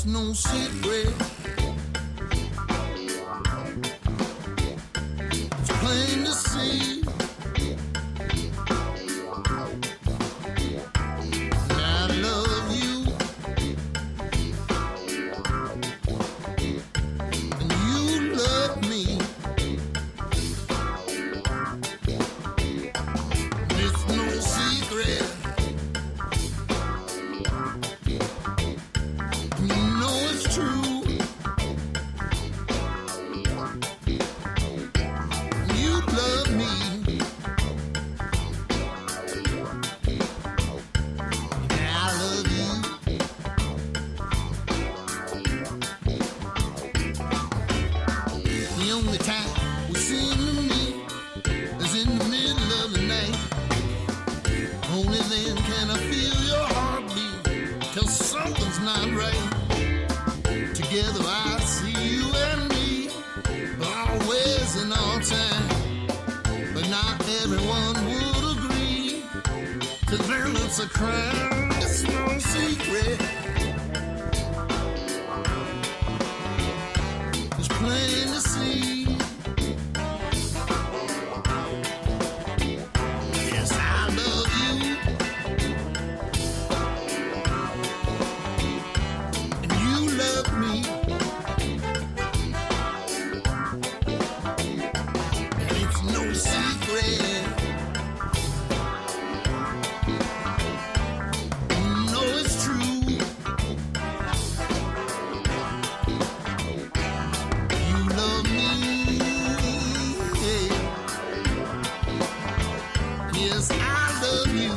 no secret. It's plain to see. I love you, and you love me. It's no secret. You know it's true. You love me. I love you. The only time we seem to meet is in the middle of the night. Only then can I feel your heartbeat. Till something's not right. Together I see you and me, always and all time. But not everyone would agree. To them it's a crime. It's no secret. It's plain to see. Yes, I love you, and you love me. And it's no secret. You know it's true. You love me. Yes, I love you.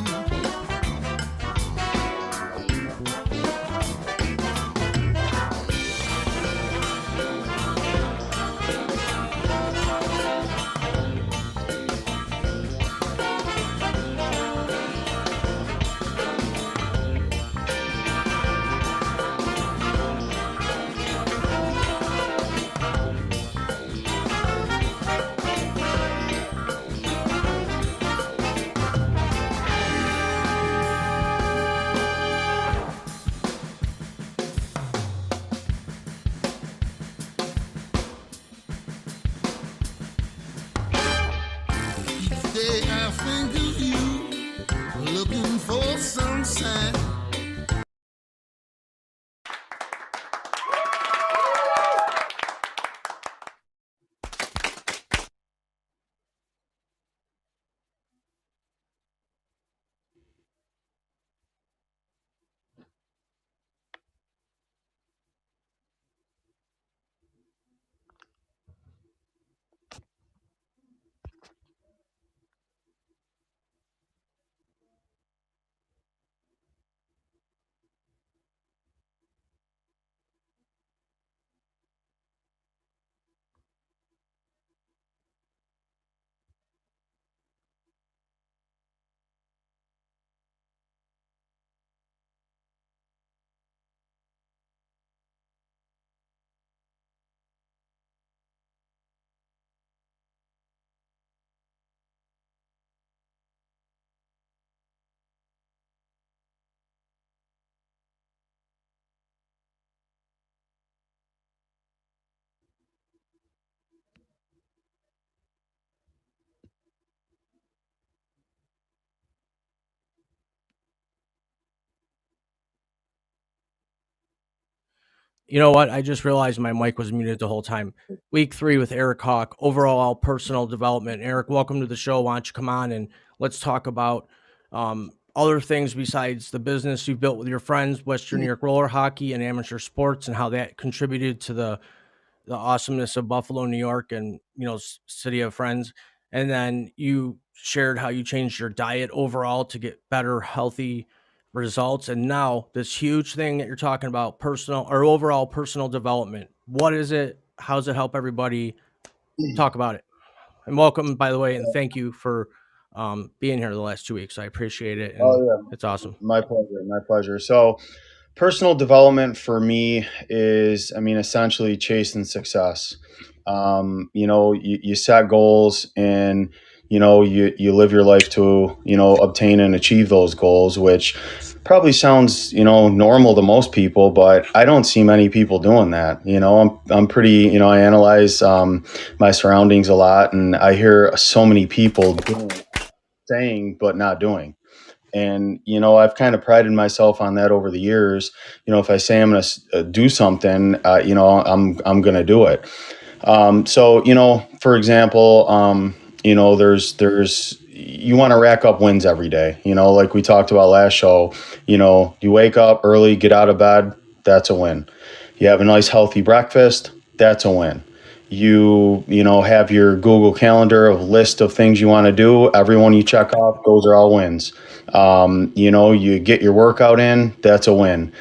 Each day I think of you, looking for some sign. You know what? I just realized my mic was muted the whole time. Week 3 with Eric Haak, overall personal development. Eric, welcome to the show. Why don't you come on and let's talk about other things besides the business you've built with your friends, Western New York roller hockey and amateur sports, and how that contributed to the awesomeness of Buffalo, New York, and city of friends. And then you shared how you changed your diet overall to get better, healthy results. And now this huge thing that you're talking about, personal or overall personal development. What is it? How does it help everybody? Talk about it. And welcome, by the way, and thank you for being here the last 2 weeks. I appreciate it, and Oh yeah, it's awesome. my pleasure, my pleasure. So, personal development for me is, I mean, essentially chasing success. You set goals and you live your life to obtain and achieve those goals, which probably sounds, normal to most people, but I don't see many people doing that. I'm pretty, I analyze my surroundings a lot, and I hear so many people saying but not doing. And I've kind of prided myself on that over the years. If I say I'm going to do something, I'm going to do it. So, for example, there's you want to rack up wins every day. Like we talked about last show. You wake up early, get out of bed, that's a win. You have a nice healthy breakfast, that's a win. You have your Google Calendar of list of things you want to do. Every one you check off, those are all wins. You get your workout in, that's a win.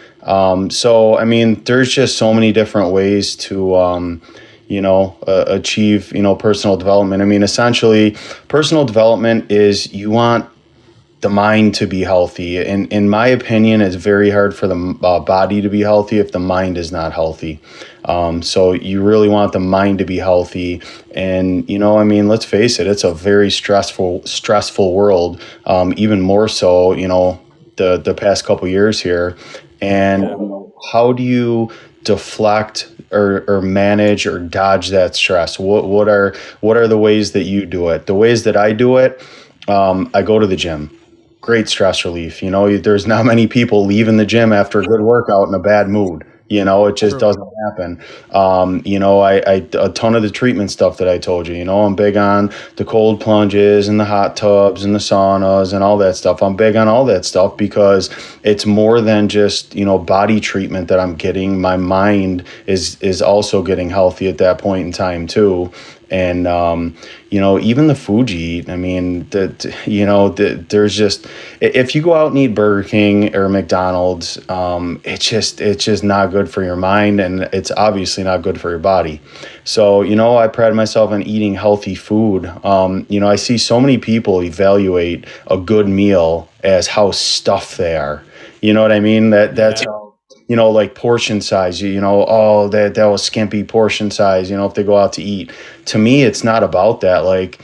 So I mean, there's just so many different ways to achieve, personal development. I mean, essentially, personal development is you want the mind to be healthy. And in my opinion, it's very hard for the body to be healthy if the mind is not healthy. So you really want the mind to be healthy. And, I mean, let's face it, it's a very stressful world, even more so, the past couple years here. And how do you deflect or manage or dodge that stress? What are the ways that you do it? The ways that I do it, I go to the gym. Great stress relief. There's not many people leaving the gym after a good workout in a bad mood. It just doesn't happen. I a ton of the treatment stuff that I told you. I'm big on the cold plunges and the hot tubs and the saunas and all that stuff. I'm big on all that stuff because it's more than just body treatment that I'm getting. My mind is also getting healthy at that point in time too. And even the food you eat. I mean, there's just, if you go out and eat Burger King or McDonald's, it's just not good for your mind, and it's obviously not good for your body. So I pride myself on eating healthy food. I see so many people evaluate a good meal as how stuffed they are. You know what I mean? That's like portion size, oh, that was skimpy portion size, if they go out to eat. To me, it's not about that. Like,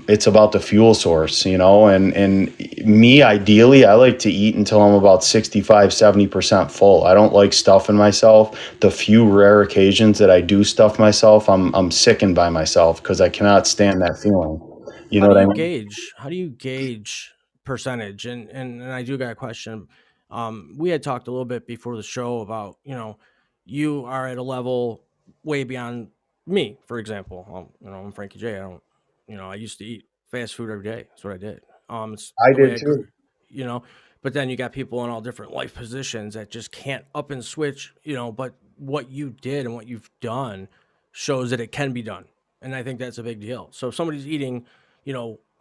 it's about the fuel source, and me, ideally, I like to eat until I'm about 65-70% full. I don't like stuffing myself. The few rare occasions that I do stuff myself, I'm sickened by myself because I cannot stand that feeling. You know what I mean? How do you gauge percentage? And I do got a question. We had talked a little bit before the show about, you are at a level way beyond me, for example. I'm Frankie J. I don't, I used to eat fast food every day. That's what I did. It's I the way did I grew, too. you know, but then you got people in all different life positions that just can't up and switch, but what you did and what you've done shows that it can be done. And I think that's a big deal. So if somebody's eating,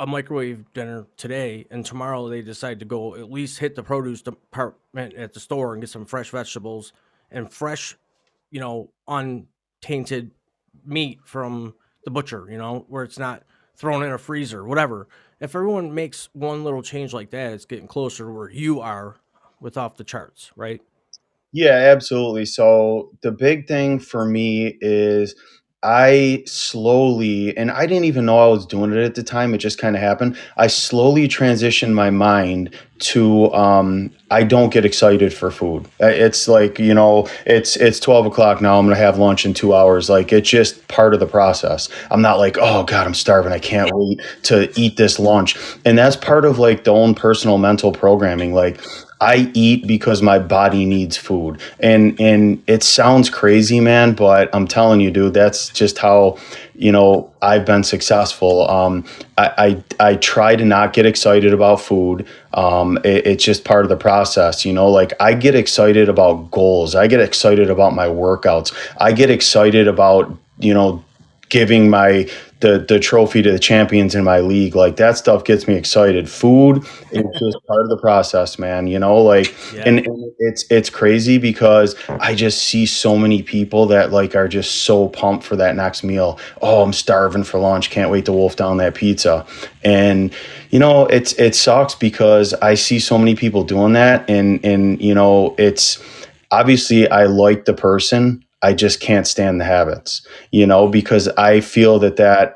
a microwave dinner today, and tomorrow they decide to go at least hit the produce department at the store and get some fresh vegetables and fresh, untainted meat from the butcher, where it's not thrown in a freezer, whatever. If everyone makes one little change like that, it's getting closer to where you are with off the charts, right? Yeah, absolutely. So the big thing for me is I slowly, and I didn't even know I was doing it at the time. It just kind of happened. I slowly transitioned my mind to I don't get excited for food. It's like, it's 12 o'clock now. I'm gonna have lunch in 2 hours. Like, it's just part of the process. I'm not like, oh God, I'm starving. I can't wait to eat this lunch. And that's part of like the own personal mental programming. Like, I eat because my body needs food. And it sounds crazy, man, but I'm telling you, dude, that's just how, I've been successful. I try to not get excited about food. It's just part of the process, like I get excited about goals. I get excited about my workouts. I get excited about, giving the trophy to the champions in my league. Like, that stuff gets me excited. Food is just part of the process, man. Like, Yeah. and it's crazy because I just see so many people that like are just so pumped for that next meal. Oh, I'm starving for lunch. Can't wait to wolf down that pizza. And it sucks because I see so many people doing that, and it's obviously I like the person. I just can't stand the habits, because I feel that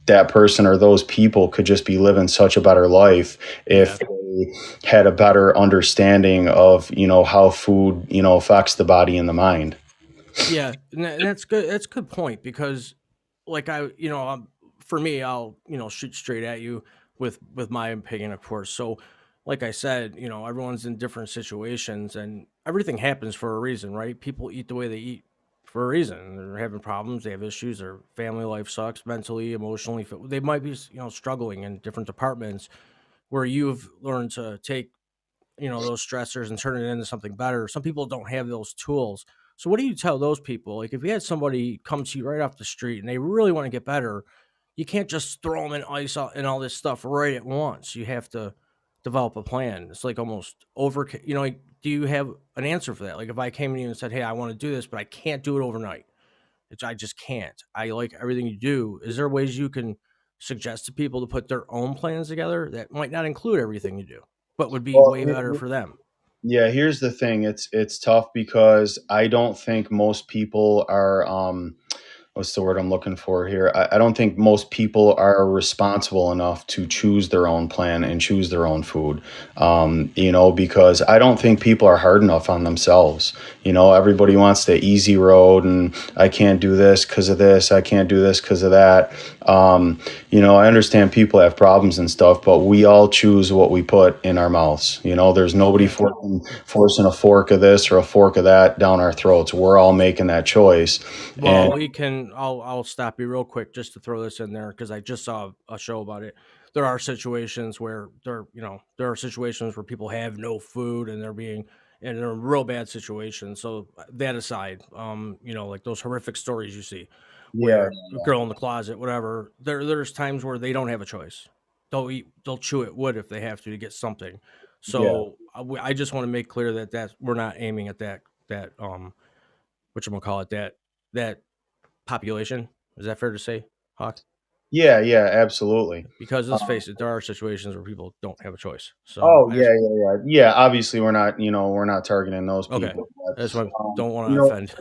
that person or those people could just be living such a better life Yeah. if they had a better understanding of, how food, affects the body and the mind. Yeah, and that's good. That's a good point because, like for me, I'll shoot straight at you with my opinion, of course. So, like I said, everyone's in different situations, and everything happens for a reason, right? People eat the way they eat for a reason. They're having problems, they have issues, their family life sucks, mentally, emotionally. They might be, struggling in different departments where you've learned to take those stressors and turn it into something better. Some people don't have those tools. So what do you tell those people? Like if you had somebody come to you right off the street and they really want to get better, you can't just throw them in ice and all this stuff right at once. You have to develop a plan. It's like almost like, do you have an answer for that? Like if I came to you and said, hey, I want to do this, but I can't do it overnight. I just can't. I like everything you do. Is there ways you can suggest to people to put their own plans together that might not include everything you do, but would be Well, way better for them? yeah, here's the thing. It's tough because I don't think most people are what's the word I'm looking for here? I don't think most people are responsible enough to choose their own plan and choose their own food. Because I don't think people are hard enough on themselves. Everybody wants the easy road, and I can't do this because of this. I can't do this because of that. I understand people have problems and stuff, but we all choose what we put in our mouths. There's nobody Yeah. forcing a fork of this or a fork of that down our throats. We're all making that choice. And Well, we can. I'll stop you real quick just to throw this in there because I just saw a show about it. There are situations where there are situations where people have no food and they're in real bad situations. So that aside, like those horrific stories you see yeah, where a girl in the closet, whatever. There's times where they don't have a choice. They'll chew at wood if they have to get something. yeah. So I just want to make clear that we're not aiming at that what you call it that population. Is that fair to say, Hawk? Yeah, yeah, absolutely. Because let's face it, there are situations where people don't have a choice. So Oh, I yeah, just yeah, yeah. Yeah, obviously we're not targeting those okay. people, I just but, don't want to you know, offend.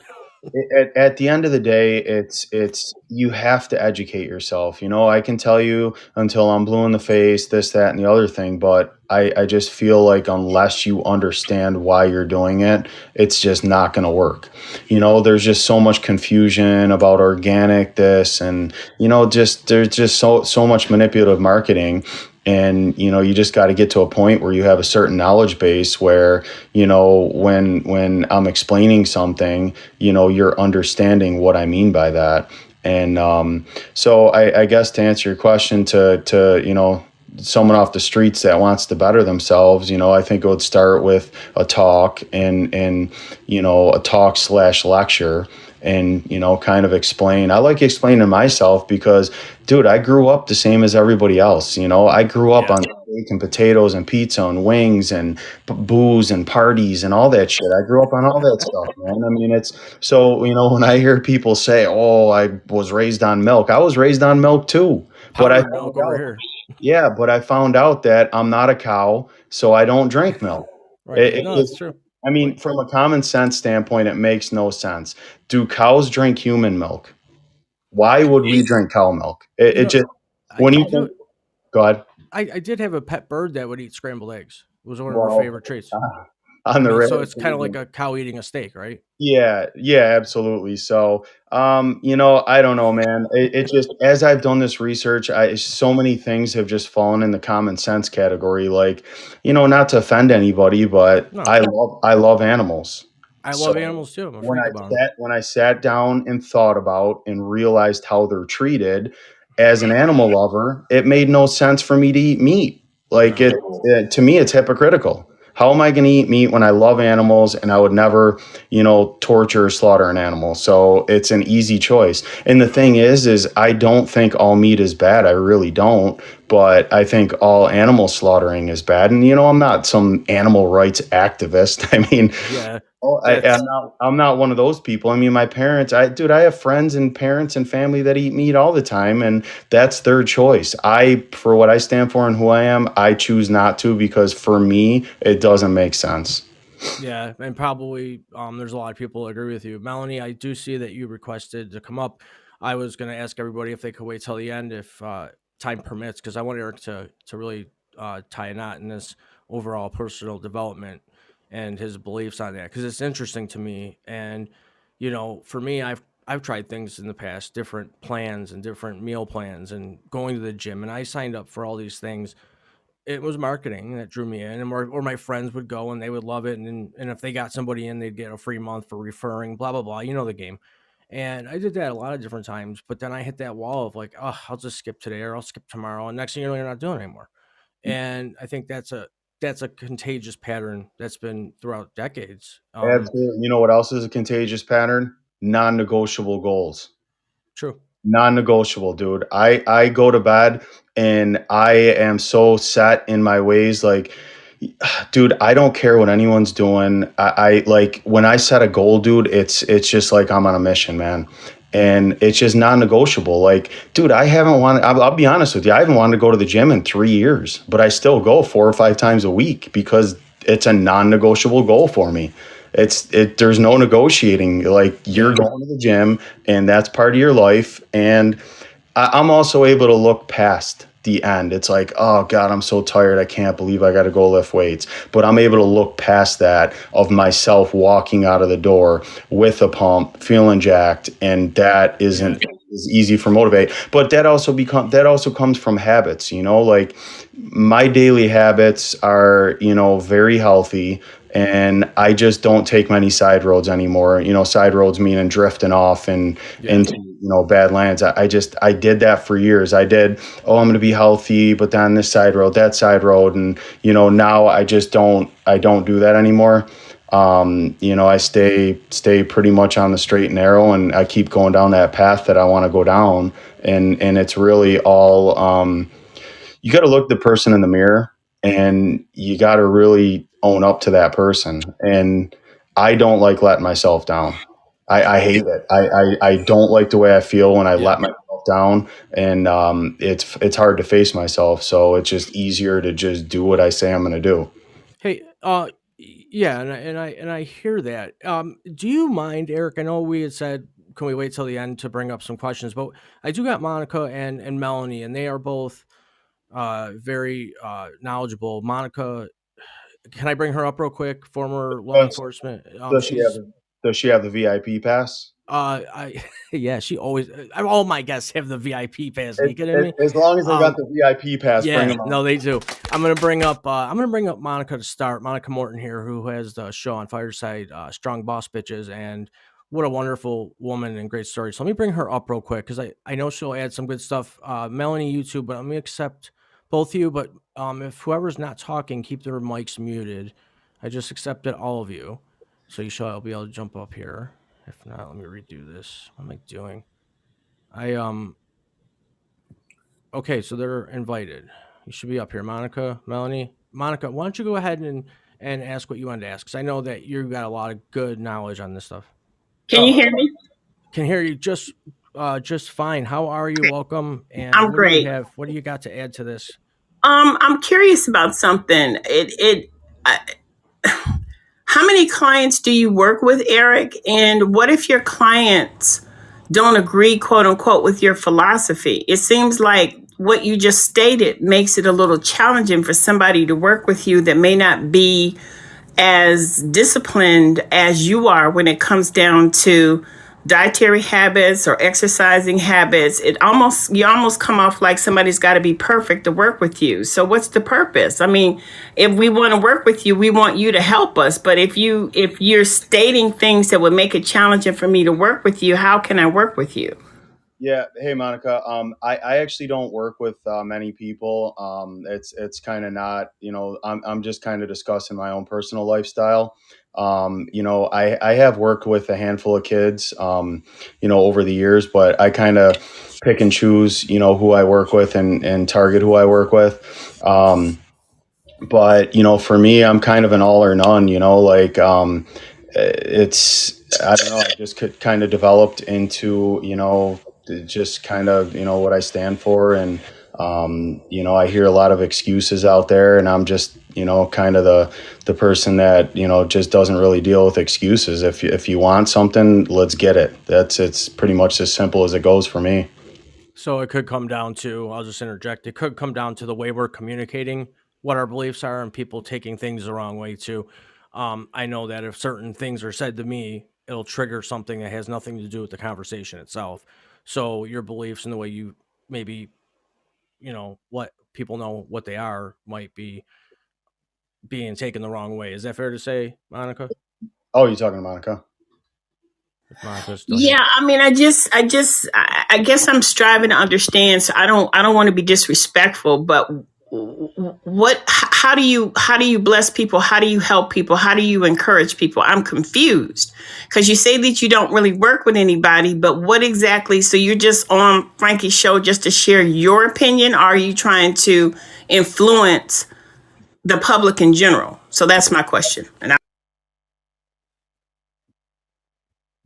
at the end of the day, it's you have to educate yourself. I can tell you until I'm blue in the face, this, that, and the other thing, but I just feel like unless you understand why you're doing it, it's just not going to work. There's just so much confusion about organic this, and just there's just so much manipulative marketing. And you just got to get to a point where you have a certain knowledge base where when I'm explaining something, you're understanding what I mean by that. And so I guess to answer your question, to someone off the streets that wants to better themselves, I think it would start with a talk and a talk slash lecture, and kind of explain. I like explaining myself because, dude, I grew up the same as everybody else. I grew up Yeah. on steak and potatoes and pizza and wings and booze and parties and all that shit. I grew up on all that stuff, man. I mean, it's so, when I hear people say, oh, I was raised on milk, I was raised on milk too. But I Powdered milk found over out, here. yeah, but I found out that I'm not a cow, so I don't drink milk. Right. It, Yeah, it no, just, that's true. I mean, Like from a common sense standpoint, it makes no sense. Do cows drink human milk? Why would we drink cow milk? It just, when I you do think, it. go ahead. I did have a pet bird that would eat scrambled eggs. It was one of her Well, favorite treats. on I the mean, rare so it's kind of like occasion. a cow eating a steak, right? Yeah, yeah, absolutely. So, I don't know, man. It just, as I've done this research, so many things have just fallen in the common sense category. Like, not to offend anybody, but No, I love animals. I love So animals too. I'm a freak about them. when I sat down and thought about and realized how they're treated as an animal lover, it made no sense for me to eat meat. Like No. to me, it's hypocritical. How am I going to eat meat when I love animals and I would never, torture or slaughter an animal? So it's an easy choice. And the thing is I don't think all meat is bad. I really don't. But I think all animal slaughtering is bad. And I'm not some animal rights activist. I mean, Yeah, oh, that's I'm not one of those people. I mean, my parents, I have friends and parents and family that eat meat all the time, and that's their choice. For what I stand for and who I am, I choose not to because for me, it doesn't make sense. yeah, and probably there's a lot of people that agree with you. Melanie, I do see that you requested to come up. I was going to ask everybody if they could wait till the end if time permits, because I want Eric to really tie a knot in this overall personal development and his beliefs on that, because it's interesting to me. And for me, I've tried things in the past, different plans and different meal plans, and going to the gym, and I signed up for all these things. It was marketing that drew me in, and or my friends would go and they would love it, and if they got somebody in, they'd get a free month for referring, blah blah blah. You know the game. And I did that a lot of different times, but then I hit that wall of like, oh, I'll just skip today or I'll skip tomorrow, and next thing you know, you're not doing it anymore. And I think that's a contagious pattern that's been throughout decades. Absolutely. You know what else is a contagious pattern? Non-negotiable goals. True. Non-negotiable, dude. I go to bed and I am so set in my ways. Like, dude, I don't care what anyone's doing. I like when I set a goal, dude. It's just like I'm on a mission, man. And it's just non-negotiable. Like, dude, I haven't wanted. I'll be honest with you. I haven't wanted to go to the gym in 3 years, but I still go 4 or 5 times a week because it's a non-negotiable goal for me. There's no negotiating. Like, you're going to the gym and that's part of your life. And I'm also able to look past the end. It's like, oh God, I'm so tired. I can't believe I got to go lift weights. But I'm able to look past that of myself walking out of the door with a pump, feeling jacked, and that isn't is easy for motivate. But that also comes from habits. Like my daily habits are very healthy. And I just don't take many side roads anymore. Side roads meaning drifting off and into bad lands. I did that for years. I did, I'm going to be healthy, but then this side road, that side road, and now I just don't do that anymore. I stay pretty much on the straight and narrow, and I keep going down that path that I want to go down. And it's really all you got to look the person in the mirror, and you got to really own up to that person. And I don't like letting myself down. I hate it. I don't like the way I feel when I let myself down, and it's hard to face myself. So it's just easier to just do what I say I'm going to do. Hey, yeah, and I hear that. Do you mind, Eric? I know we had said, can we wait till the end to bring up some questions, but I do got Monica and Melanie, and they are both very knowledgeable. Monica, can I bring her up real quick? Former law Does, enforcement. does she have She's does she have the VIP pass? I yeah, she always. All my guests have the VIP pass. Are you kidding me? As long as they got the VIP pass, bring Yeah, them on. no, they do. I'm gonna bring up Monica to start. Monica Morton here, who has the show on Fireside, Strong Boss Bitches, and what a wonderful woman and great story. So let me bring her up real quick because I know she'll add some good stuff. Melanie, you too, but let me accept both of you. But if whoever's not talking, keep their mics muted. I just accepted all of you, so you shall be able to jump up here. If not, let me redo this. What am I doing? I Okay, so they're invited. You should be up here, Monica, Melanie. Monica, why don't you go ahead and ask what you wanted to ask? Because I know that you got a lot of good knowledge on this stuff. Can you hear me? Can hear you just fine. How are you? Welcome. And I'm what do you great. have? What do you got to add to this? I'm curious about something. How many clients do you work with, Eric? And what if your clients don't agree, quote unquote, with your philosophy? It seems like what you just stated makes it a little challenging for somebody to work with you that may not be as disciplined as you are when it comes down to dietary habits or exercising habits. You almost come off like somebody's got to be perfect to work with you. So what's the purpose? I mean, if we want to work with you, we want you to help us. But if you're stating things that would make it challenging for me to work with you, how can I work with you? Yeah. Hey, Monica. I actually don't work with many people. It's kind of not, I'm just kind of discussing my own personal lifestyle. I have worked with a handful of kids, over the years, but I kind of pick and choose, who I work with and target who I work with. But for me, I'm kind of an all or none, like, I don't know, I just could kind of developed into, just kind of, what I stand for. And, I hear a lot of excuses out there, and I'm just, kind of the person that, just doesn't really deal with excuses. If you want something, let's get it. It's pretty much as simple as it goes for me. So it could come down to, I'll just interject, it could come down to the way we're communicating what our beliefs are and people taking things the wrong way too. I know that if certain things are said to me, it'll trigger something that has nothing to do with the conversation itself. So your beliefs and the way you maybe, let people know what they are might be being taken the wrong way. Is that fair to say, Monica? Oh, you talking to Monica? If Monica's still here. Yeah, I mean, I guess I'm striving to understand. So I don't want to be disrespectful, but how do you bless people? How do you help people? How do you encourage people? I'm confused because you say that you don't really work with anybody, but what exactly? So you're just on Frankie's show just to share your opinion? Or are you trying to influence the public in general? So that's my question. And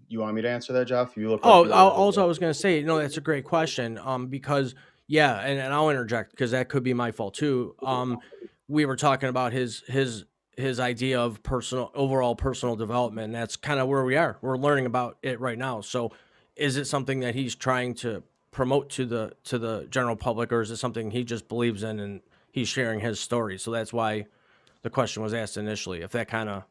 You want me to answer that, Jeff? You look like Oh, you're also I was going to say, that's a great question. Because yeah, and I'll interject because that could be my fault too. We were talking about his idea of overall personal development. And that's kind of where we are. We're learning about it right now. So, is it something that he's trying to promote to the general public, or is it something he just believes in and he's sharing his story? So that's why the question was asked initially. If that kind of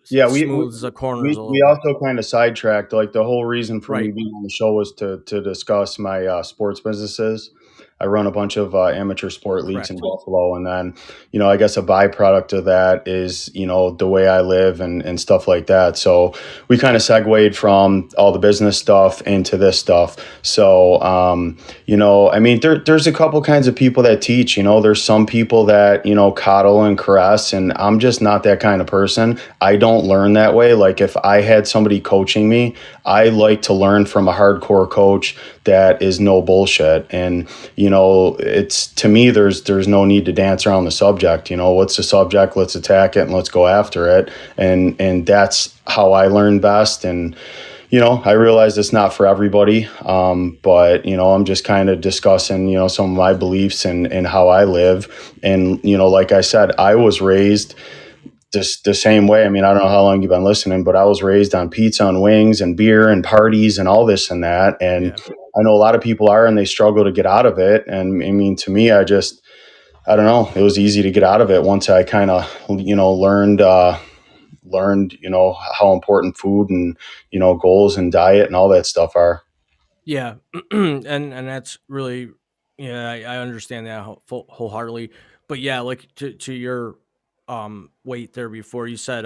Yeah, smooths the corners a little we bit, also kind of sidetracked. Like the whole reason for me right? being on the show was to discuss my sports businesses. I run a bunch of amateur sport leagues in Correct. Buffalo, and then I guess a byproduct of that is the way I live and stuff like that. So we kind of segued from all the business stuff into this stuff. So I mean, there's a couple kinds of people that teach. There's some people that coddle and caress, and I'm just not that kind of person. I don't learn that way. Like if I had somebody coaching me, I like to learn from a hardcore coach that is no bullshit. And it's, to me, there's no need to dance around the subject. What's the subject? Let's attack it and let's go after it. And that's how I learn best. And I realize it's not for everybody, but I'm just kind of discussing some of my beliefs and how I live. And like I said, I was raised just the same way. I mean, I don't know how long you've been listening, but I was raised on pizza and wings and beer and parties and all this and that. And Yeah. I know a lot of people are, and they struggle to get out of it. And I mean, to me, I don't know. It was easy to get out of it once I kind of, learned, how important food and, goals and diet and all that stuff are. Yeah, and that's really, yeah, I understand that wholeheartedly. But yeah, like to your weight there before, you said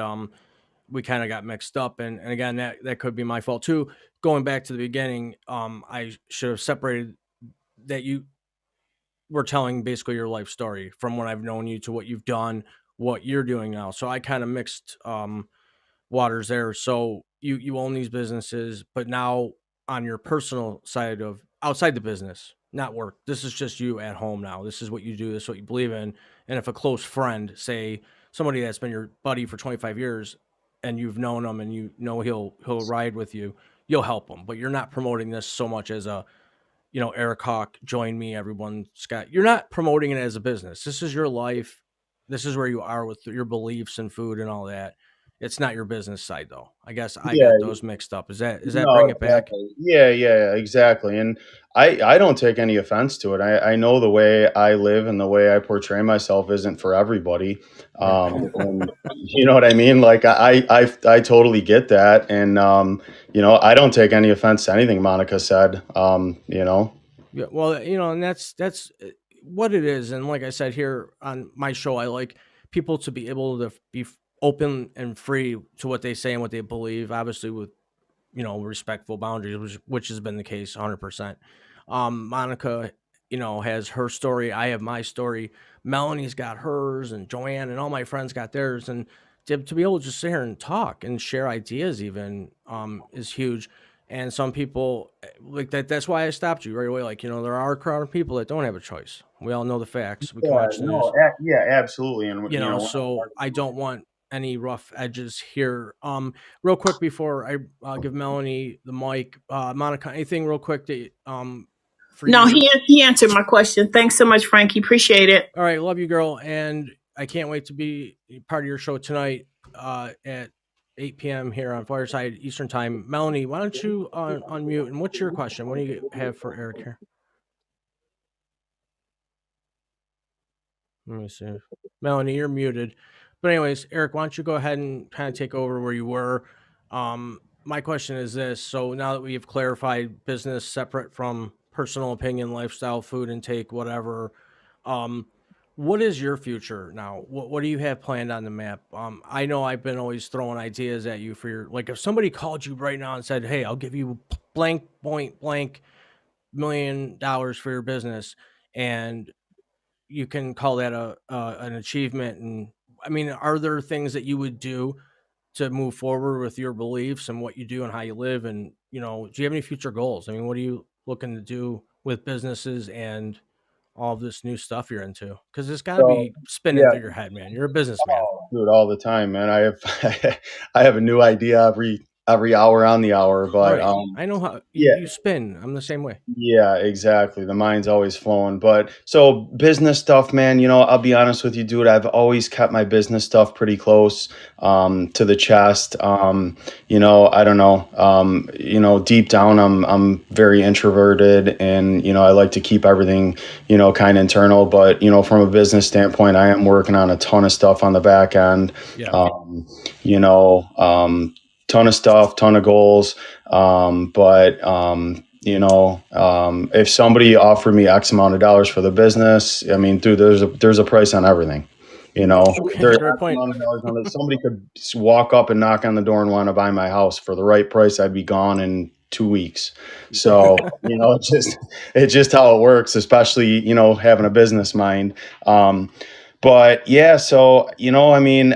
we kind of got mixed up, and again that could be my fault too. Going back to the beginning, I should have separated that you were telling basically your life story from when I've known you to what you've done, what you're doing now. So I kind of mixed waters there. So you own these businesses, but now on your personal side of outside the business, not work. This is just you at home now. This is what you do. This is what you believe in. And if a close friend, say somebody that's been your buddy for 25 years, and you've known him, and he'll ride with you, you'll help him. But you're not promoting this so much as a Eric Haak, join me, everyone. Scott, you're not promoting it as a business. This is your life. This is where you are with your beliefs and food and all that. It's not your business side though. I guess I Yeah, got those mixed up. Is that no, bring it back? exactly. Yeah, exactly. And I don't take any offense to it. I know the way I live and the way I portray myself isn't for everybody. Right. And you know what I mean? Like I totally get that. And I don't take any offense to anything Monica said. Yeah, well, and that's what it is. And like I said here on my show, I like people to be able to be open and free to what they say and what they believe, obviously with respectful boundaries, which has been the case 100%. Monica, has her story. I have my story. Melanie's got hers, and Joanne and all my friends got theirs. And to be able to just sit here and talk and share ideas even is huge. And some people like that. That's why I stopped you right away. Like, there are a crowd of people that don't have a choice. We all know the facts. We can Yeah, watch the no, news, yeah, absolutely. And so I don't want any rough edges here. Real quick before I give Melanie the mic, Monica, anything real quick that for no, you? he answered my question. Thanks so much, Frankie. Appreciate it. All right, love you, girl. And I can't wait to be part of your show tonight at 8 p.m. here on Fireside Eastern Time. Melanie, why don't you unmute? And what's your question? What do you have for Eric here? Let me see. Melanie, you're muted. But anyways, Eric, why don't you go ahead and kind of take over where you were? My question is this. So now that we've clarified business separate from personal opinion, lifestyle, food intake, whatever, what is your future now? What do you have planned on the map? I know I've been always throwing ideas at you for your, like if somebody called you right now and said, hey, I'll give you blank, point blank $1 million for your business, and you can call that an achievement. And I mean, are there things that you would do to move forward with your beliefs and what you do and how you live? And, you know, do you have any future goals? I mean, what are you looking to do with businesses and all of this new stuff you're into? Because it's got to So, be spinning yeah, through your head, man. You're a businessman. dude, all the time, man. I have I have a new idea every hour on the hour, but Right. I know how yeah. you spin. I'm the same way. Yeah, exactly. The mind's always flowing. But so business stuff, man, you know, I'll be honest with you, dude. I've always kept my business stuff pretty close to the chest. You know, I don't know. You know, deep down I'm very introverted, and, you know, I like to keep everything, you know, kind of internal. But, you know, from a business standpoint, I am working on a ton of stuff on the back end. Yeah. You know, ton of stuff, ton of goals. But you know, if somebody offered me X amount of dollars for the business, I mean, dude, there's a price on everything. You know, Okay, there's great X point. amount of dollars on it. Somebody could walk up and knock on the door and want to buy my house for the right price. I'd be gone in 2 weeks. So, you know, it's just how it works, especially, you know, having a business mind. But yeah, so, you know, I mean,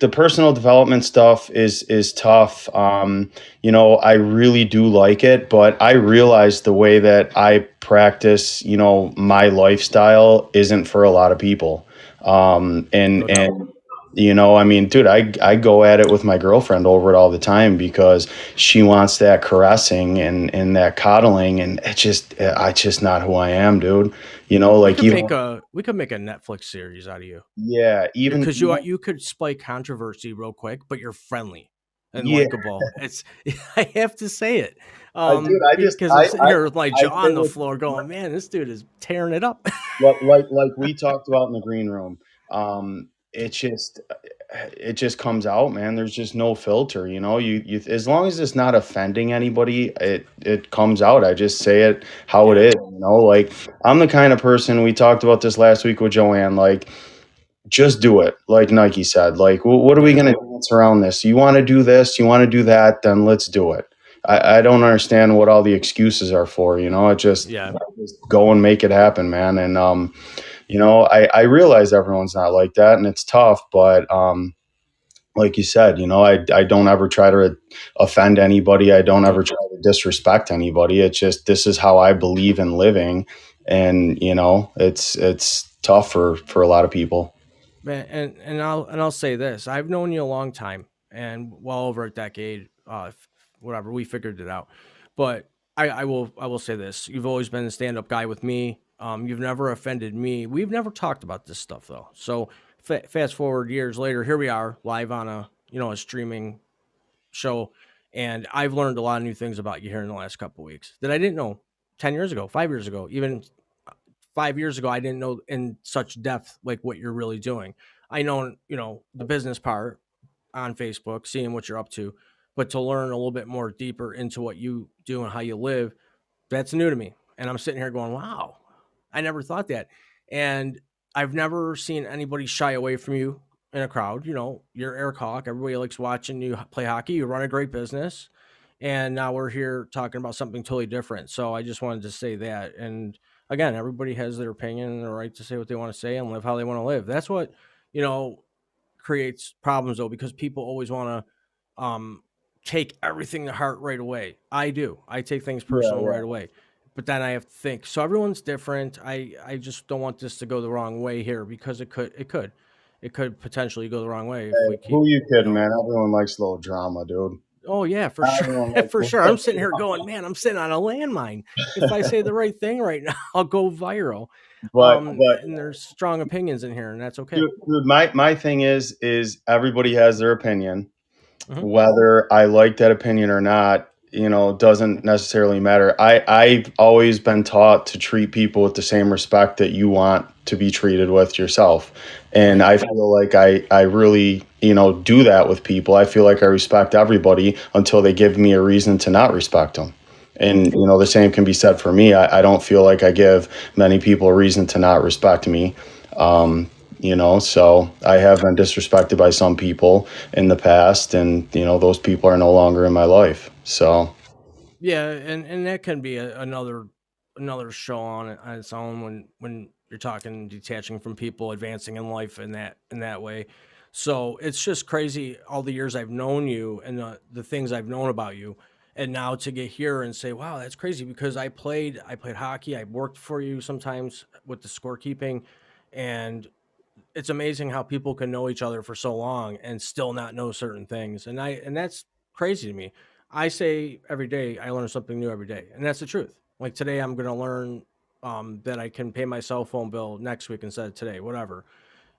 the personal development stuff is tough. You know, I really do like it, but I realize the way that I practice, you know, my lifestyle isn't for a lot of people. No doubt. And you know, I mean, dude, I go at it with my girlfriend over it all the time because she wants that caressing and that coddling, and it's just not who I am, dude. You know, We like could even make a Netflix series out of you. yeah, even Because you could spike controversy real quick, but you're friendly and yeah, likable. It's I have to say it, dude, because I'm sitting here with my I jaw say on the what floor, going, "Man, this dude is tearing it up." like we talked about in the green room. It just comes out, man. There's just no filter, you know. You as long as it's not offending anybody, it comes out. I just say it how it Yeah, is, you know. Like I'm the kind of person, we talked about this last week with Joanne, like just do it. Like Nike said, like what are we yeah, going to dance around this? You want to do this, you want to do that, then let's do it. I don't understand what all the excuses are for, you know. yeah. Just go and make it happen, man. And you know, I realize everyone's not like that, and it's tough, but like you said, you know, I don't ever try to offend anybody. I don't ever Nope. try to disrespect anybody. It's just this is how I believe in living, and you know, it's tough for a lot of people. Man, and I'll say this: I've known you a long time, and well over a decade. Whatever, we figured it out. But I will say this: you've always been the stand-up guy with me. You've never offended me. We've never talked about this stuff though. So fast forward years later, here we are live on a streaming show, and I've learned a lot of new things about you here in the last couple of weeks that I didn't know 10 years ago, 5 years ago, even 5 years ago. I didn't know in such depth like what you're really doing. I know, the business part on Facebook, seeing what you're up to, but to learn a little bit more deeper into what you do and how you live, that's new to me. And I'm sitting here going, wow, I never thought that. And I've never seen anybody shy away from you in a crowd. You're Eric Haak. Everybody likes watching you play hockey. You run a great business. And now we're here talking about something totally different. So I just wanted to say that. And again, everybody has their opinion and the right to say what they want to say and live how they want to live. That's what, creates problems though, because people always want to take everything to heart right away. I do. I take things Yeah, personal yeah. right away. But then I have to think. So everyone's different. I just don't want this to go the wrong way here, because it could potentially go the wrong way if we keep, Who you kidding, man? Everyone likes a little drama, dude. oh yeah, for sure. Everyone likes a For sure. I'm little sitting here going, man, I'm sitting on a landmine. If I say the right thing right now, I'll go viral. but And there's strong opinions in here, and that's okay. dude, my thing is everybody has their opinion. Mhm. Whether I like that opinion or not, doesn't necessarily matter. I've always been taught to treat people with the same respect that you want to be treated with yourself. And Right. I feel like I really, do that with people. I feel like I respect everybody until they give me a reason to not respect them. And, the same can be said for me. I don't feel like I give many people a reason to not respect me. So I have been disrespected by some people in the past, and those people are no longer in my life. So Yeah, and that can be another show on its own when you're talking detaching from people, advancing in life in that way. So it's just crazy all the years I've known you and the things I've known about you, and now to get here and say, wow, that's crazy because I played hockey, I worked for you sometimes with the scorekeeping, and it's amazing how people can know each other for so long and still not know certain things. And that's crazy to me. I say every day I learn something new every day, and that's the truth. Like today, I'm going to learn that I can pay my cell phone bill next week instead of today. Whatever.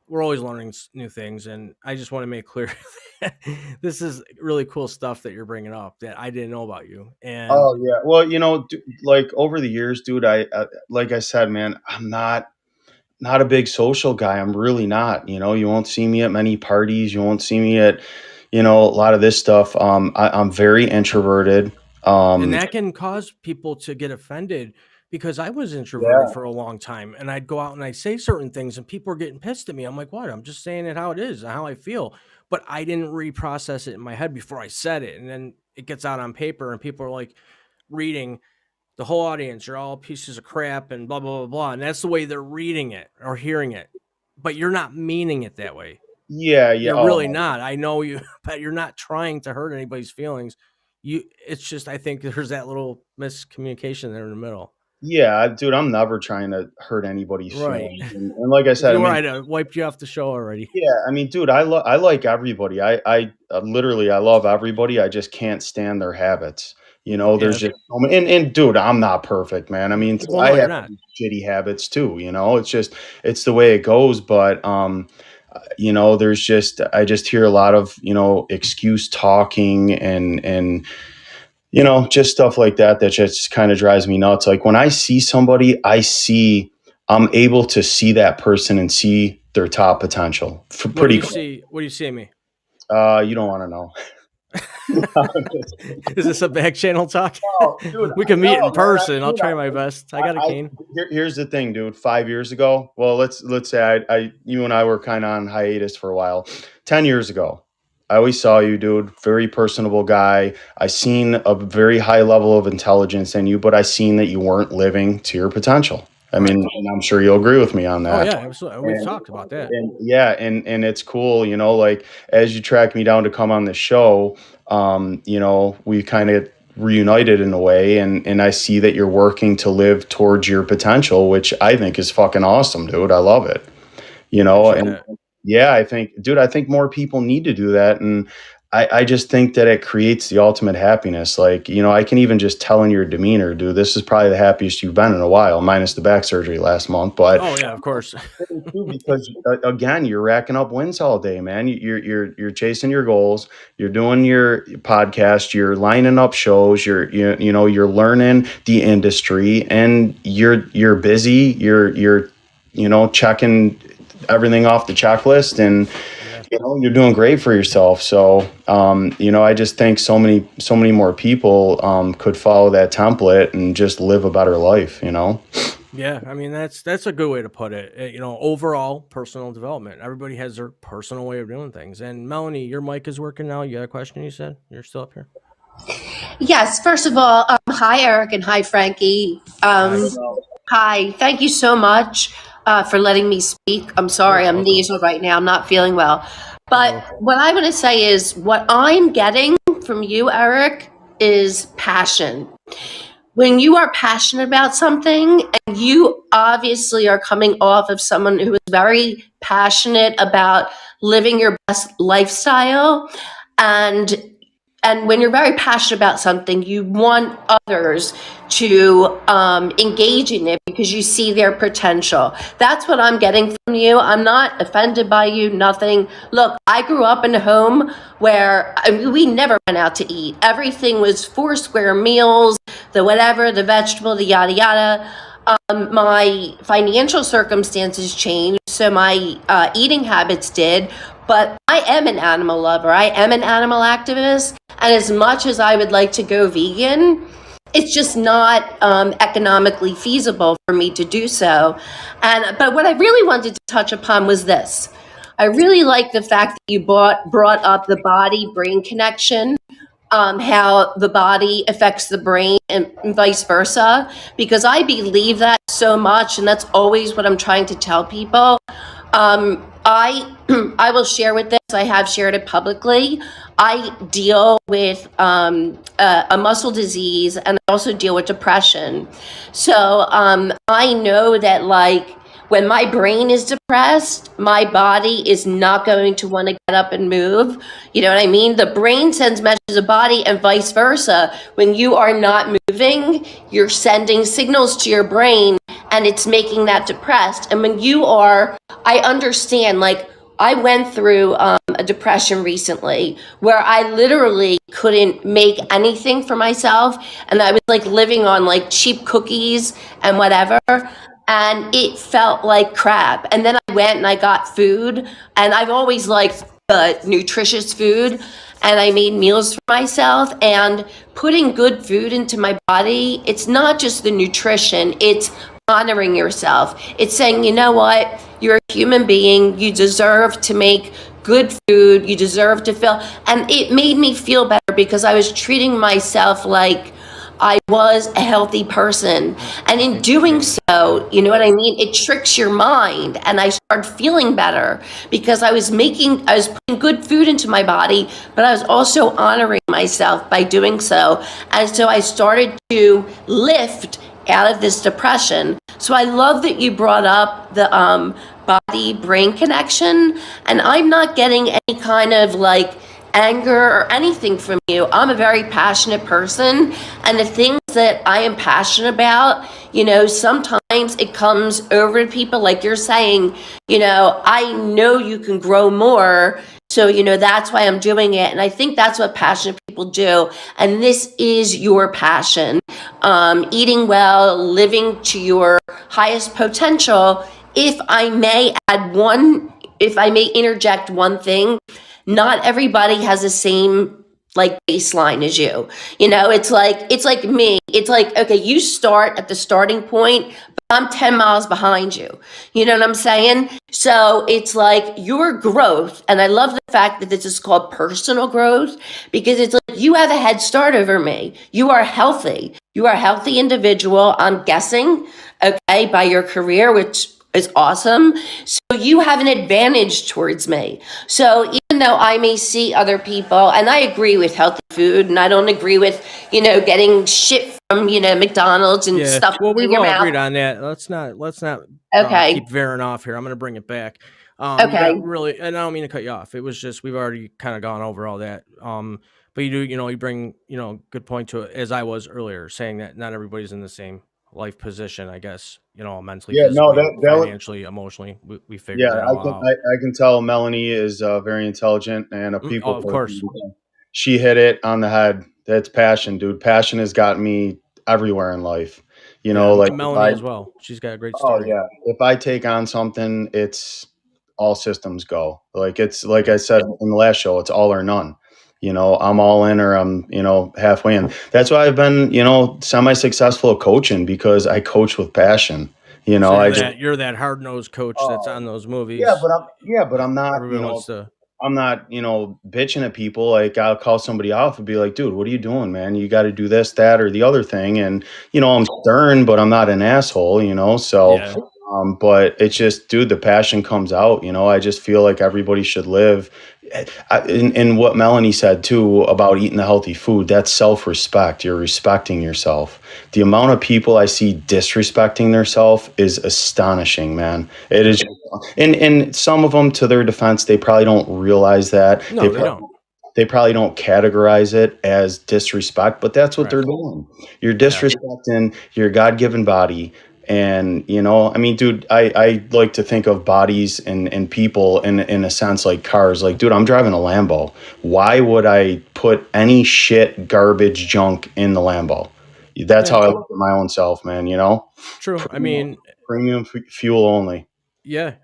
We're always learning new things, and I just want to make clear that this is really cool stuff that you're bringing up that I didn't know about you. And oh yeah, well, like over the years, dude, like I said, man, I'm not a big social guy. I'm really not. You won't see me at many parties. You won't see me at a lot of this stuff. I'm very introverted. And um that can cause people to get offended because I was introverted yeah, for a long time and I'd go out and I'd say certain things and people are getting pissed at me. I'm like, what? I'm just saying it how it is and how I feel. But I didn't reprocess it in my head before I said it. And then it gets out on paper and people are like reading the whole audience, you're all pieces of crap and blah, blah, blah, blah. And that's the way they're reading it or hearing it. But you're not meaning it that way. yeah. You're really Oh, not. I know you, but you're not trying to hurt anybody's feelings. It's just I think there's that little miscommunication there in the middle. yeah, dude, I'm never trying to hurt anybody's Right. feelings. And like I If said, I you were, mean, I'd wiped you off the show already. yeah, I mean, dude, I like everybody. I literally I love everybody. I just can't stand their habits. There's Yeah. just and dude, I'm not perfect, man. I mean, Well, I no, you're have not. shitty habits too. It's the way it goes. But there's just I just hear a lot of excuse talking and just stuff like that just kind of drives me nuts. Like when I see somebody, I'm able to see that person and see their top potential. What do Pretty you cool. see? What do you see in me? You don't want to know. Is this a back channel talk? No, dude, We can meet in no, man. person. I'll try my best. I got a cane. Here's the thing, dude. 5 years ago, well, let's say you and I were kind of on hiatus for a while. 10 years ago, I always saw you, dude. Very personable guy. I seen a very high level of intelligence in you, but I seen that you weren't living to your potential. I mean, Right. and I'm sure you'll agree with me on Oh that. yeah, absolutely. We've talked about that. And yeah, and it's cool, like as you track me down to come on the show, we kind of reunited in a way, and I see that you're working to live towards your potential, which I think is fucking awesome, dude. I love it. Appreciate And that. yeah, I think more people need to do that. And I just think that it creates the ultimate happiness. Like, I can even just tell in your demeanor, dude, this is probably the happiest you've been in a while, minus the back surgery last month. But Oh yeah, of course. too, because again, you're racking up wins all day, man. You're chasing your goals. You're doing your podcast. You're lining up shows. You're learning the industry, and you're busy. You're checking everything off the checklist, and Yeah. you're doing great for yourself. So I just think so many more people could follow that template and just live a better life. Yeah, I mean that's a good way to put it. Overall personal development. Everybody has their personal way of doing things. And Melanie, your mic is working now. You had a question? You said you're still up here. Yes, first of all, hi, Eric, and hi, Frankie. Hi. Hi, thank you so much for letting me speak. I'm sorry, I'm Welcome. nasal right now. I'm not feeling well. But Uh-oh. what I want to say is what I'm getting from you, Eric, is passion. When you are passionate about something, and you obviously are coming off of someone who is very passionate about living your best lifestyle, and and when you're very passionate about something, you want others to engage in it because you see their potential. That's what I'm getting from you. I'm not offended by you, nothing. Look, I grew up in a home where we never went out to eat. Everything was 4 square meals, the whatever, the vegetable, the yada yada. My financial circumstances changed, so my eating habits did. But I am an animal lover. I am an animal activist. And as much as I would like to go vegan, it's just not economically feasible for me to do so. But what I really wanted to touch upon was this. I really like the fact that you brought up the body-brain connection, how the body affects the brain and vice versa, because I believe that so much, and that's always what I'm trying to tell people. I I will share with this. I have shared it publicly. I deal with a muscle disease, and I also deal with depression. So I know that, like, when my brain is depressed, my body is not going to want to get up and move. You know what I mean? The brain sends messages to the body and vice versa. When you are not moving, you're sending signals to your brain and it's making that depressed. And when you are, I understand, like, I went through a depression recently where I literally couldn't make anything for myself. And I was like living on like cheap cookies and whatever. And it felt like crap. And then I went and I got food. And I've always liked nutritious food. And I made meals for myself. And putting good food into my body, it's not just the nutrition, it's honoring yourself. It's saying, you know what? You're a human being. You deserve to make good food. You deserve to feel. And it made me feel better because I was treating myself like I was a healthy person. And in doing so, you know what I mean? It tricks your mind. And I started feeling better because I was putting good food into my body, but I was also honoring myself by doing so. And so I started to lift out of this depression. So I love that you brought up the body-brain connection. And I'm not getting any kind of like anger or anything from you. I'm a very passionate person, and the things that I am passionate about, you know, sometimes it comes over to people, like you're saying, you know, I know you can grow more, so, you know, that's why I'm doing it. And I think that's what passionate people do. And this is your passion. Eating well, living to your highest potential. If I may interject one thing, not everybody has the same like baseline as you. You know, it's like me. It's like, okay, you start at the starting point, but I'm 10 miles behind you. You know what I'm saying? So it's like your growth. And I love the fact that this is called personal growth, because it's like you have a head start over me. You are healthy. You are a healthy individual, I'm guessing, okay, by your career, which is awesome. So you have an advantage towards me. So even though I may see other people, and I agree with healthy food, and I don't agree with, you know, getting shit from, you know, McDonald's and stuff. Well, we've in your all mouth. agreed on that. Let's not Okay. keep veering off here. I'm going to bring it back. Okay. Really, and I don't mean to cut you off. It was just we've already kind of gone over all that. But you do, you know, you bring, you know, good point to it, as I was earlier saying that not everybody's in the same life position, I guess, you know, mentally, Yeah, no, physically, that financially, emotionally. We figured yeah, that all out. I can tell Melanie is very intelligent and a people of person. course. She hit it on the head. That's passion, dude. Passion has gotten me everywhere in life. You know, like Melanie as well. She's got a great story. Oh yeah. If I take on something, it's all systems go. Like it's like I said in the last show, it's all or none. You know, I'm all in or I'm, you know, halfway in. That's why I've been, you know, semi-successful at coaching, because I coach with passion. You know, So you're that hard-nosed coach that's on those movies. but I'm not, Everyone you know, wants to. I'm not, you know, bitching at people. Like I'll call somebody off and be like, dude, what are you doing, man? You got to do this, that, or the other thing. And, you know, I'm stern, but I'm not an asshole, you know? So, Yeah. But it's just, dude, the passion comes out, you know, I just feel like everybody should live. And what Melanie said too about eating the healthy food, that's self-respect. You're respecting yourself. The amount of people I see disrespecting themselves is astonishing, man. It is. And some of them, to their defense, they probably don't realize that. No, they don't. they probably don't categorize it as disrespect, but that's what they're doing. You're disrespecting your God-given body. And, I mean, dude, I like to think of bodies and people in a sense like cars. Like, dude, I'm driving a Lambo. Why would I put any shit, garbage, junk in the Lambo? That's how I look at my own self, man, True. I mean, Premium fuel only. yeah.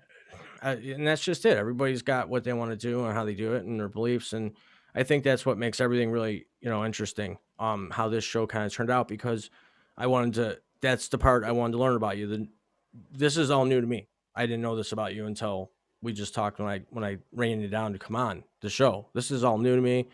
And that's just it. Everybody's got what they want to do and how they do it and their beliefs. And I think that's what makes everything really, interesting. How this show kind of turned out, because that's the part I wanted to learn about you. This is all new to me. I didn't know this about you until we just talked when I ran you down to come on the show. This is all new to me.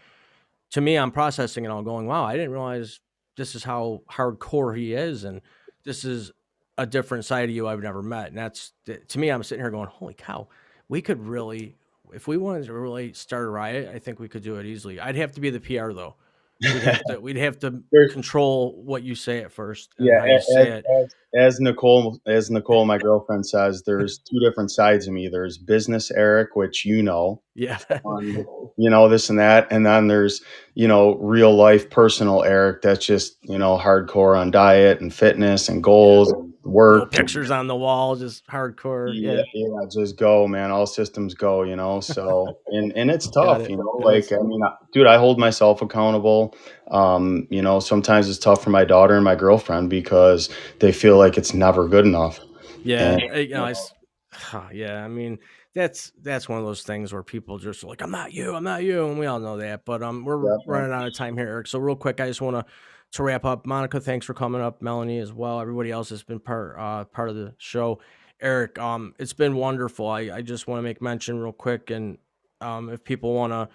To me, I'm processing it all, going, wow, I didn't realize this is how hardcore he is. And this is a different side of you I've never met. And that's, to me, I'm sitting here going, holy cow, we could really, if we wanted to really start a riot, I think we could do it easily. I'd have to be the PR though. We'd have to control what you say at first. And how you say it. As Nicole, my girlfriend says, there's two different sides of me. There's business Eric, which yeah, this and that, and then there's real life personal Eric that's just hardcore on diet and fitness and goals and work. No pictures on the wall, just hardcore. Yeah, just go, man. All systems go. So and it's tough. Dude, I hold myself accountable. Sometimes it's tough for my daughter and my girlfriend because they feel like it's never good enough. Yeah, I mean, that's one of those things where people just are like, I'm not you, and we all know that. But we're running out of time here, Eric. So real quick, I just want to wrap up. Monica, thanks for coming up. Melanie as well. Everybody else has been part of the show. Eric, it's been wonderful. I just want to make mention real quick, and if people want to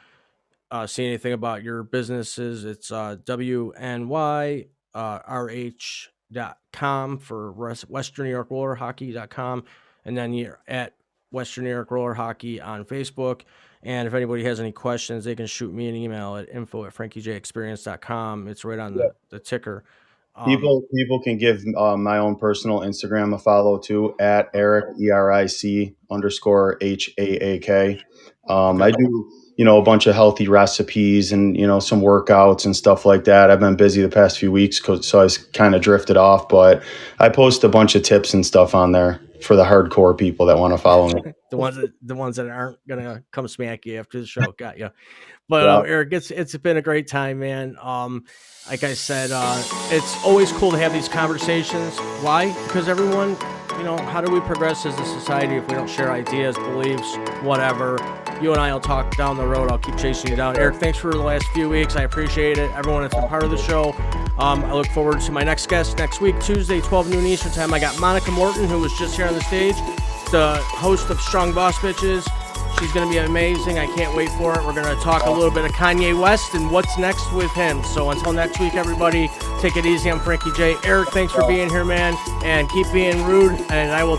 see anything about your businesses, it's WNYRH.com for Western New York Roller Hockey.com, and then you're at Western New York Roller Hockey on Facebook. And if anybody has any questions, they can shoot me an email at info@frankiejexperience.com. It's right on the ticker. People can give my own personal Instagram a follow too, at Eric ERIC_HAAK. I do a bunch of healthy recipes and some workouts and stuff like that. I've been busy the past few weeks, so I kind of drifted off, but I post a bunch of tips and stuff on there for the hardcore people that want to follow me. the ones that aren't gonna come smack you after the show. Got you. But Eric, it's been a great time, man. Like I said, it's always cool to have these conversations. Why? Because everyone, how do we progress as a society if we don't share ideas, beliefs, whatever? You and I will talk down the road. I'll keep chasing you down. Eric, thanks for the last few weeks. I appreciate it. Everyone that's been part of the show. I look forward to my next guest next week, Tuesday, 12 noon Eastern time. I got Monica Morton, who was just here on the stage, the host of Strong Boss Bitches. She's going to be amazing. I can't wait for it. We're going to talk a little bit of Kanye West and what's next with him. So until next week, everybody, take it easy. I'm Frankie J. Eric, thanks for being here, man. And keep being rude. And I will